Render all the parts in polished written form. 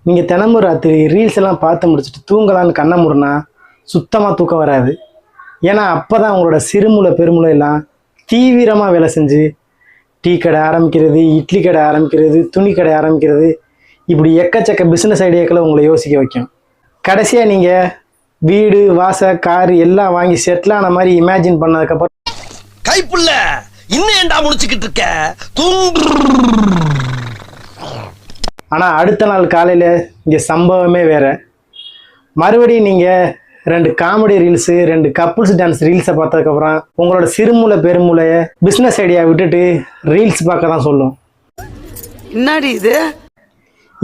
நீங்கள் தினமும் ராத்திரி ரீல்ஸ் எல்லாம் பார்த்து முடிச்சுட்டு தூங்கலான்னு கண்ணை மூடுனா சுத்தமாக தூக்கம் வராது. ஏன்னா அப்போ தான் உங்களோட சிறுமூளை பெருமூளை எல்லாம் தீவிரமாக வேலை செஞ்சு டீ கடை ஆரம்பிக்கிறது, இட்லி கடை ஆரம்பிக்கிறது, துணி கடை ஆரம்பிக்கிறது, இப்படி எக்கச்சக்க பிஸ்னஸ் ஐடியாக்களை உங்களை யோசிக்க வைக்கும். கடைசியாக நீங்கள் வீடு வாசல் காரு எல்லாம் வாங்கி செட்டில் ஆன மாதிரி இமேஜின் பண்ணதுக்கப்புறம் கைப்புள்ள இன்னும் ஏண்டா முடிச்சுக்கிட்டு இருக்க ஆனால் அடுத்த நாள் காலையில் இங்கே சம்பவமே வேறு. மறுபடியும் நீங்கள் 2 காமெடி ரீல்ஸு 2 கப்புள்ஸ் டான்ஸ் ரீல்ஸை பார்த்ததுக்கப்புறம் உங்களோட சிறுமூளை பெருமூளையை பிஸ்னஸ் ஐடியா விட்டுட்டு ரீல்ஸ் பார்க்க தான் சொல்லும். என்னடி இது?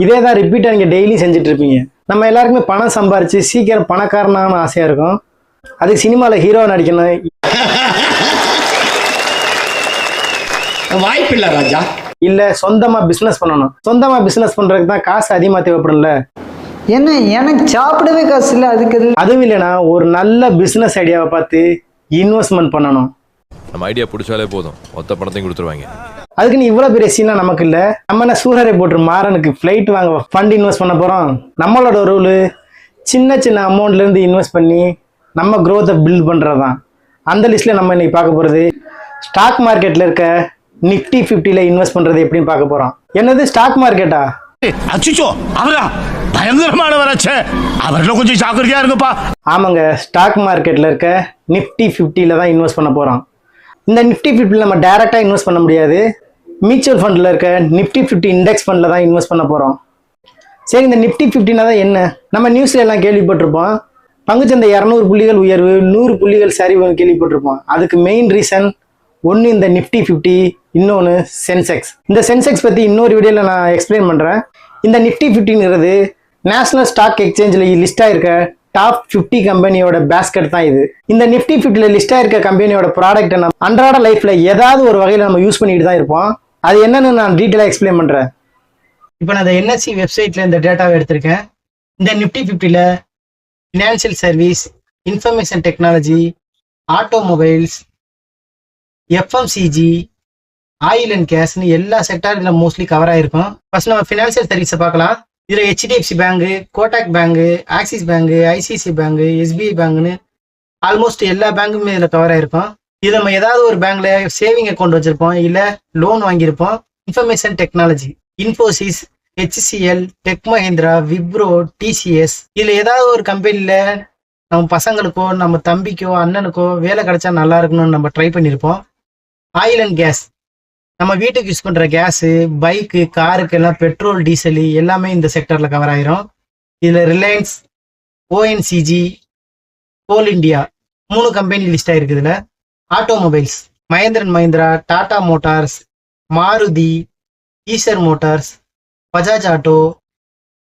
இதே தான் ரிப்பீட்டாக நீங்கள் டெய்லி செஞ்சுட்டு இருப்பீங்க. நம்ம எல்லாருக்குமே பணம் சம்பாரித்து சீக்கிரம் பணக்காரனான ஆசையாக இருக்கும். அதுக்கு சினிமாவில் ஹீரோ நடிக்கணும், வாய்ப்பில்லை ராஜா. இல்லை சொந்தமாக பிஸ்னஸ் பண்ணணும். சொந்தமாக பிஸ்னஸ் பண்ணுறதுக்கு தான் காசு அதிகமாக தேவைப்படும்ல. என்ன எனக்கு சாப்பிடவே காசு இல்லை, அதுக்கு அதுவும் இல்லைன்னா ஒரு நல்ல பிஸ்னஸ் ஐடியாவை பார்த்து இன்வெஸ்ட்மெண்ட் பண்ணணும். நம்ம ஐடியா பிடிச்சாலே போதும், மொத்த பணத்தையும் கொடுத்துருவாங்க. அதுக்கு நீ இவ்வளோ பெரிய சீனாக நமக்கு இல்லை. நம்ம என்ன சூரரை போட்டு மாறனுக்கு ஃப்ளைட் வாங்க ஃபண்ட் இன்வெஸ்ட் பண்ண போகிறோம். நம்மளோட ரூலு சின்ன சின்ன அமௌண்ட்லேருந்து இன்வெஸ்ட் பண்ணி நம்ம க்ரோத்தை பில்ட் பண்ணுறது தான். அந்த லிஸ்ட்டில் நம்ம இன்னைக்கு பார்க்க போகிறது ஸ்டாக் மார்க்கெட்டில் இருக்க நிஃப்டி 50ல் இன்வெஸ்ட் பண்ணுறது எப்படின்னு பார்க்க போகிறோம். என்னது ஸ்டாக் மார்க்கெட்டா? அச்சுச்சோ அவரா பயங்கரமானவராச்சே, அவர்ல கொஞ்சம் ஜாக்கிரதையா இருங்கப்பா. ஆமாங்க, ஸ்டாக் மார்க்கெட்டில் இருக்க நிஃப்டி 50ல் தான் இன்வெஸ்ட் பண்ண போகிறோம். இந்த நிஃப்டி 50ல் நம்ம டைரெக்டாக இன்வெஸ்ட் பண்ண முடியாது. மியூச்சுவல் ஃபண்டில் இருக்க நிஃப்டி 50 இண்டெக்ஸ் ஃபண்டில் தான் இன்வெஸ்ட் பண்ண போகிறோம். சரி, இந்த நிஃப்டி 50னா தான் என்ன? நம்ம நியூஸில் எல்லாம் கேள்விப்பட்டிருப்போம். பங்குச்சந்தை 200 புள்ளிகள் உயர்வு, 100 புள்ளிகள் சரிவுன்னு கேள்விப்பட்டிருப்போம். அதுக்கு மெயின் ரீசன் ஒன்று இந்த நிஃப்டி 50, இன்னொன்று சென்செக்ஸ். இந்த சென்செக்ஸ் பற்றி இன்னொரு வீடியோவில் நான் எக்ஸ்பிளைன் பண்ணுறேன். இந்த நிஃப்டி 50ங்கிறது நேஷனல் ஸ்டாக் எக்ஸ்சேஞ்சில் லிஸ்ட் ஆயிருக்க டாப் 50 கம்பெனியோட பேஸ்கெட் தான் இது. இந்த நிஃப்டி 50ல் லிஸ்ட் ஆயிருக்க கம்பெனியோட ப்ராடக்ட்டை நம்ம அன்றாட லைஃப்ல ஏதாவது ஒரு வகையில் நம்ம யூஸ் பண்ணிட்டு தான் இருப்போம். அது என்னன்னு நான் டீட்டெயிலாக எக்ஸ்பிளைன் பண்ணுறேன். இப்போ நான் இந்த என்எஸ்சி வெப்சைட்ல இந்த டேட்டாவை எடுத்திருக்கேன். இந்த நிஃப்டி 50ல் financial service, information technology, automobiles, FMCG, oil and கேஸ்னு எல்லா செக்டாரில் மோஸ்ட்லி கவர் ஆகிருக்கும். ஃபர்ஸ்ட் நம்ம ஃபினான்சியல் சர்வீஸை பார்க்கலாம். இதில் HDFC bank, Kotak bank, Axis bank, ICICI bank, SBI பேங்குன்னு ஆல்மோஸ்ட் எல்லா பேங்குமே இதில் கவர் ஆகிருக்கும். இது நம்ம ஏதாவது ஒரு பேங்க்ல சேவிங் அக்கௌண்ட் வச்சிருப்போம், இல்லை லோன் வாங்கியிருப்போம். Information technology, Infosys, HCL, tech Mahindra, Wipro, TCS, இதில் ஏதாவது ஒரு கம்பெனியில் நம்ம பசங்களுக்கோ நம்ம தம்பிக்கோ அண்ணனுக்கோ வேலை கிடைச்சா நல்லா இருக்கணும்னு நம்ம ட்ரை பண்ணியிருப்போம். ஆயில் அண்ட் கேஸ், நம்ம வீட்டுக்கு யூஸ் பண்ணுற கேஸு, பைக்கு, காருக்கு எல்லாம் பெட்ரோல், டீசலு எல்லாமே இந்த செக்டரில் கவர் ஆயிரும். இதில் Reliance, ONGC, Coal India 3 company list ஆயிருக்கு. இதில் automobiles, Mahendran Mahindra, Tata Motors, Maruti, Eicher Motors, Bajaj Auto,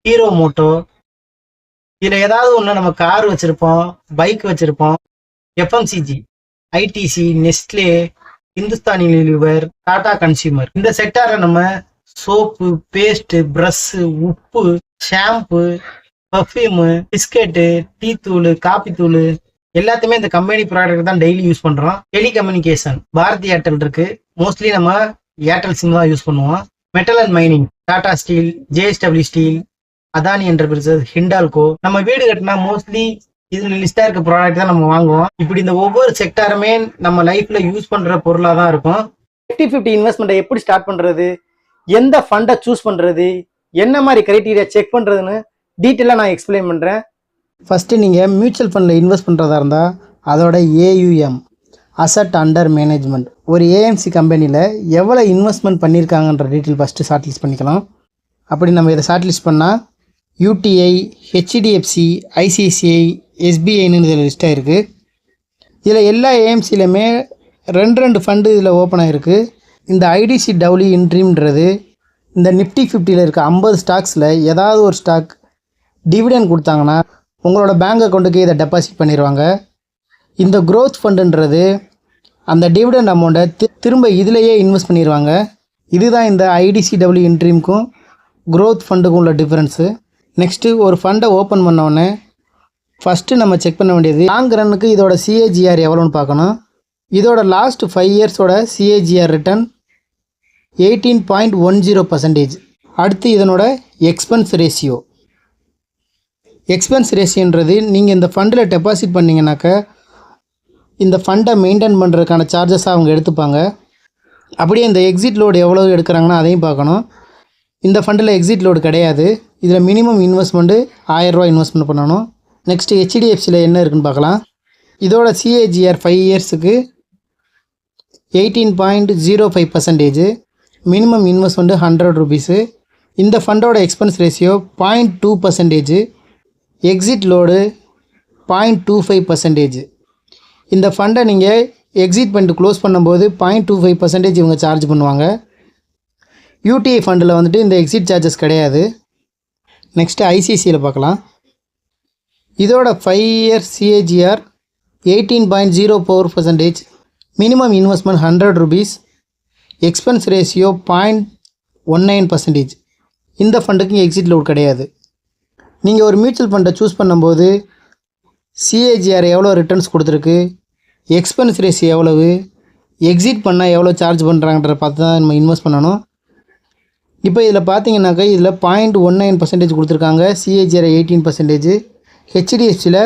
Hero Moto, இதில் ஏதாவது ஒன்று நம்ம கார் வச்சுருப்போம், பைக் வச்சுருப்போம். FMCG, ITC, Nestle, Hindustani Lever, Tata Consumer. இந்த செக்டாரில் நம்ம சோப்பு, பேஸ்ட்டு, ப்ரஷ்ஷு, உப்பு, ஷாம்பு, பர்ஃப்யூமு, பிஸ்கெட்டு, டீ தூள், காப்பி தூள் எல்லாத்தையுமே இந்த கம்பெனி ப்ராடக்ட் தான் டெய்லி யூஸ் பண்ணுறோம். டெலிகம்யூனிகேஷன், பாரதி ஏர்டெல் இருக்கு. மோஸ்ட்லி நம்ம ஏர்டெல் சிம் தான் யூஸ் பண்ணுவோம். Metal and mining, Tata steel, JSW steel, Adani enterprises, Hindalco. நம்ம வீடு கட்டினா மோஸ்ட்லி இதுல லிஸ்டா இருக்க ப்ராடக்ட் தான் நம்ம வாங்குவோம். இப்படி இந்த ஒவ்வொரு செக்டாருமே நம்ம லைஃப்ல யூஸ் பண்ற பொருளா தான் இருக்கும். நிஃப்டி 50 இன்வெஸ்ட்மெண்ட்டை எப்படி ஸ்டார்ட் பண்றது, எந்த ஃபண்டை சூஸ் பண்றது, என்ன மாதிரி கிரைட்டீரியா செக் பண்றதுன்னு டீட்டெயிலாக நான் எக்ஸ்பிளைன் பண்றேன். ஃபர்ஸ்ட் நீங்க மியூச்சுவல் ஃபண்ட்ல இன்வெஸ்ட் பண்றதா இருந்தா அதோட AUM, அசட் அண்டர் மேனேஜ்மெண்ட், ஒரு AMC கம்பெனியில் எவ்வளோ இன்வெஸ்ட்மெண்ட் பண்ணியிருக்காங்கன்ற டீட்டெயில் ஃபஸ்ட்டு ஷார்ட் லிஸ்ட் பண்ணிக்கலாம். அப்படி நம்ம இதை ஷார்ட் லிஸ்ட் பண்ணால் UTI, HDFC, ICICI, SBIன்னு இதில் லிஸ்ட் ஆகிருக்கு. இதில் எல்லா AMCலையுமே 2 ஃபண்டு இதில் ஓப்பன் ஆகிருக்கு. இந்த IDCW இன்ட்ரீம்ன்றது இந்த நிஃப்டி 50ல் இருக்க 50 ஸ்டாக்ஸில் ஏதாவது ஒரு ஸ்டாக் டிவிடெண்ட் கொடுத்தாங்கன்னா உங்களோட பேங்க் அக்கௌண்ட்டுக்கு இதை டெபாசிட் பண்ணிடுவாங்க. இந்த க்ரோத் ஃபண்டுன்றது அந்த டிவிடெண்ட் அமௌண்ட்டை திரும்ப இதிலேயே இன்வெஸ்ட் பண்ணிடுவாங்க. இதுதான் இந்த IDCW இன்ட்ரீம்க்கும் க்ரோத் ஃபண்டுக்கும் உள்ள டிஃப்ரென்ஸு. நெக்ஸ்ட்டு ஒரு ஃபண்டை ஓப்பன் பண்ணோடனே ஃபஸ்ட்டு நம்ம செக் பண்ண வேண்டியது லாங் ரன்னுக்கு இதோட CAGR எவ்வளோன்னு பார்க்கணும். இதோட லாஸ்ட் 5 இயர்ஸோட CAGR ரிட்டர்ன் 18.10%. அடுத்து இதனோட எக்ஸ்பென்ஸ் ரேஷியோ எக்ஸ்பென்ஸ் ரேஷியோன்றது நீங்கள் இந்த ஃபண்டில் டெபாசிட் பண்ணிங்கனாக்கா இந்த ஃபண்டை மெயின்டைன் பண்ணுறதுக்கான சார்ஜஸாக அவங்க எடுத்துப்பாங்க. அப்படியே இந்த எக்ஸிட் லோடு எவ்வளோ எடுக்கிறாங்கன்னா அதையும் பார்க்கணும். இந்த ஃபண்டில் எக்ஸிட் லோடு கிடையாது. இதில் மினிமம் இன்வெஸ்ட்மெண்ட்டு 1000 ரூபா இன்வெஸ்ட்மெண்ட் பண்ணணும். நெக்ஸ்ட்டு ஹெச்டிஎஃப்சியில் என்ன இருக்குன்னு பார்க்கலாம். இதோட CAGR 5 இயர்ஸுக்கு 18.05%. Minimum investment 100 rupees. இந்த ஃபண்டோட எக்ஸ்பென்ஸ் ரேஷியோ 0.2%. Exit load 0.25%. இந்த ஃபண்டை நீங்கள் எக்ஸிட் பண்ணிட்டு க்ளோஸ் பண்ணும்போது 0.25% இவங்க சார்ஜ் பண்ணுவாங்க. UTI ஃபண்டில் வந்துட்டு இந்த எக்ஸிட் சார்ஜஸ் கிடையாது. நெக்ஸ்ட்டு ICICIயில் பார்க்கலாம். இதோட 5 year CAGR 18.04%. Minimum investment 100 rupees. Expense ratio 0.19%. இந்த ஃபண்டுக்கு எக்ஸிட் லோட் கிடையாது. நீங்கள் ஒரு மியூச்சுவல் ஃபண்டை சூஸ் பண்ணும்போது CAGR எவ்வளோ ரிட்டர்ன்ஸ் கொடுத்துருக்கு, எக்ஸ்பென்ஸ் ரேஷியோ எவ்வளவு, எக்ஸிட் பண்ணால் எவ்வளோ சார்ஜ் பண்ணுறாங்கன்ற பார்த்து தான் நம்ம இன்வெஸ்ட் பண்ணணும். இப்போ இதில் பார்த்தீங்கன்னாக்கா இதில் 0.19% கொடுத்துருக்காங்க. CAGR 18%. HDFCயில்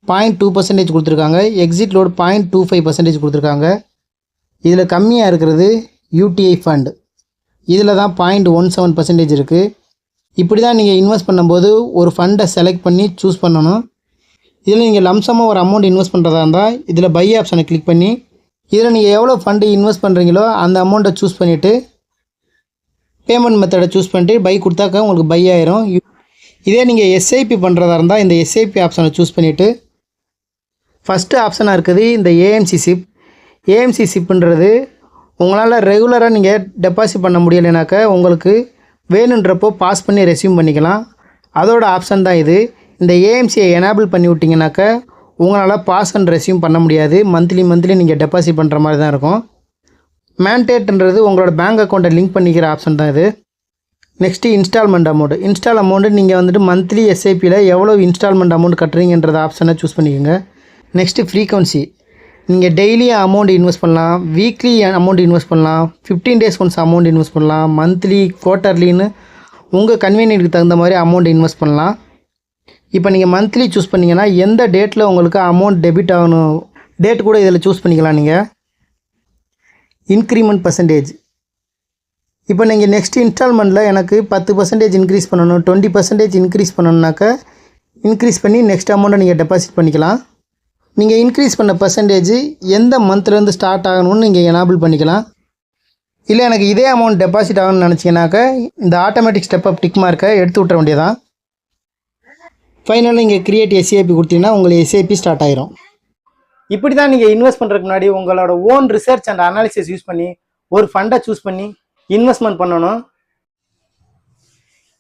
0.2% கொடுத்துருக்காங்க. எக்ஸிட் லோடு 0.25% கொடுத்துருக்காங்க. இதில் கம்மியாக இருக்கிறது UTI ஃபண்ட். இதில் தான் 0.17% இருக்குது. இப்படி தான் நீங்கள் இன்வெஸ்ட் பண்ணும்போது ஒரு ஃபண்டை செலக்ட் பண்ணி சூஸ் பண்ணணும். இதில் நீங்கள் லம்சமாக ஒரு அமௌண்ட் இன்வெஸ்ட் பண்ணுறதா இருந்தால் இதில் பை ஆப்ஷனை கிளிக் பண்ணி இதில் நீங்கள் எவ்வளோ ஃபண்டு இன்வெஸ்ட் பண்ணுறீங்களோ அந்த அமௌண்ட்டை சூஸ் பண்ணிவிட்டு பேமெண்ட் மெத்தடை சூஸ் பண்ணிட்டு பை கொடுத்தாக்கா உங்களுக்கு பை ஆயிரும். இதே நீங்கள் SIP பண்ணுறதா இருந்தால் இந்த SIP ஆப்ஷனை சூஸ் பண்ணிவிட்டு ஃபஸ்ட்டு ஆப்ஷனாக இருக்குது இந்த AMC SIP. AMC SIPன்றது உங்களால் ரெகுலராக நீங்கள் டெபாசிட் பண்ண முடியலைனாக்கா உங்களுக்கு வேணுன்றப்போ பாஸ் பண்ணி ரெஸ்யூம் பண்ணிக்கலாம். அதோட ஆப்ஷன் தான் இது. இந்த AMCயை எனேபிள் பண்ணி விட்டிங்கனாக்கா உங்களால் பாஸ் அண்ட் ரெஸ்யூம் பண்ண முடியாது. மந்த்லி நீங்கள் டெபாசிட் பண்ணுற மாதிரி தான் இருக்கும். மேண்டேட்ன்றது உங்களோட பேங்க் அக்கௌண்ட்டை லிங்க் பண்ணிக்கிற ஆப்ஷன் தான் இது. நெக்ஸ்ட்டு இன்ஸ்டால்மெண்ட் அமௌண்ட்டு நீங்கள் வந்துட்டு மந்த்லி SIPயில் எவ்வளோ இன்ஸ்டால்மெண்ட் அமௌண்ட் கட்டுறீங்கன்றத ஆப்ஷனை சூஸ் பண்ணிக்கோங்க. நெக்ஸ்ட்டு ஃப்ரீக்வன்சி, நீங்கள் டெய்லி அமௌண்ட் இன்வெஸ்ட் பண்ணலாம், வீக்லி அமௌண்ட் இன்வெஸ்ட் பண்ணலாம், 15 days ஒன்ஸ் அமௌண்ட் இன்வெஸ்ட் பண்ணலாம், மந்த்லி குவார்ட்டர்லின்னு உங்கள் கன்வீனியன்ட்டுக்கு தகுந்த மாதிரி அமௌண்ட் இன்வெஸ்ட் பண்ணலாம். இப்போ நீங்கள் மந்த்லி சூஸ் பண்ணிங்கன்னா எந்த டேட்டில் உங்களுக்கு அமௌண்ட் டெபிட் ஆகணும் டேட் கூட இதில் சூஸ் பண்ணிக்கலாம். நீங்கள் இன்க்ரிமெண்ட் பர்சன்டேஜ், இப்போ நீங்கள் நெக்ஸ்ட் இன்ஸ்டால்மெண்ட்டில் எனக்கு 10% இன்க்ரீஸ் பண்ணணும், 20% இன்க்ரீஸ் பண்ணணுன்னாக்கா இன்க்ரீஸ் பண்ணி நெக்ஸ்ட் அமௌண்ட்டை நீங்கள் டெபாசிட் பண்ணிக்கலாம். நீங்கள் இன்க்ரீஸ் பண்ண பர்சன்டேஜ் எந்த மந்த்லேருந்து ஸ்டார்ட் ஆகணும்னு நீங்கள் எனேபிள் பண்ணிக்கலாம். இல்லை எனக்கு இதே அமௌண்ட் டெபாசிட் ஆகணும்னு நினச்சிங்கனாக்கா இந்த ஆட்டோமேட்டிக் ஸ்டெப் அப் டிக் மார்க்கை எடுத்து விட்டுற வேண்டியதான். ஃபைனலாக நீங்கள் கிரியேட் SIP கொடுத்தீங்கன்னா உங்களுக்கு SIP ஸ்டார்ட் ஆயிரும். இப்படி தான் நீங்கள் இன்வெஸ்ட் பண்ணுறதுக்கு முன்னாடி உங்களோட own research and analysis use பண்ணி ஒரு ஃபண்டை சூஸ் பண்ணி இன்வெஸ்ட்மெண்ட் பண்ணணும்.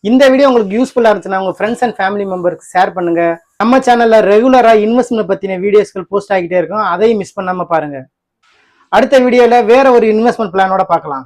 இந்த வீடியோ உங்களுக்கு யூஸ்ஃபுல்லாக இருந்துச்சுன்னா உங்கள் ஃப்ரெண்ட்ஸ் அண்ட் ஃபேமிலி மெம்பருக்கு ஷேர் பண்ணுங்கள். நம்ம சேனலில் ரெகுலராக இன்வெஸ்ட்மெண்ட் பற்றின வீடியோஸ்கள் போஸ்ட் ஆகிட்டே இருக்கும். அதையும் மிஸ் பண்ணாமல் பாருங்கள். அடுத்த வீடியோவில் வேறு ஒரு இன்வெஸ்ட்மெண்ட் பிளானோட பார்க்கலாம்.